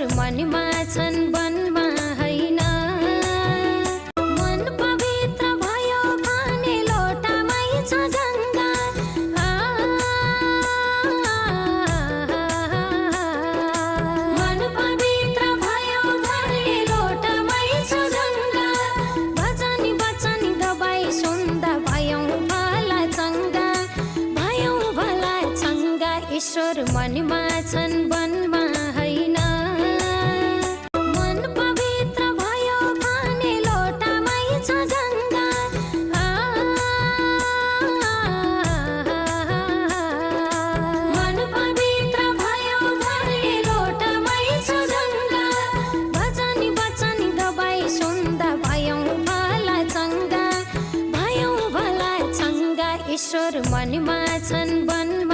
ईश्वर मनमा छन् वनमा हैन। मन पवित्र भयो भने लोटामै छ गङ्गा। मन पवित्र भयो भने लोटामै छ गङ्गा। भजनी वचन गवाई सुन्दा भयौँ भला चङ्गा। भयौँ भला चङ्गा ईश्वर मनमा छन् वनमा हैन। मन पवित्र भयो भने लोटामै छ गङ्गा। मन पवित्र भयो भने लोटामै छ गङ्गा। भजनी वचन गवाई सुन्दा भयौँ भला चङ्गा। भयौँ भला चङ्गा ईश्वर मनमा छन् वनमा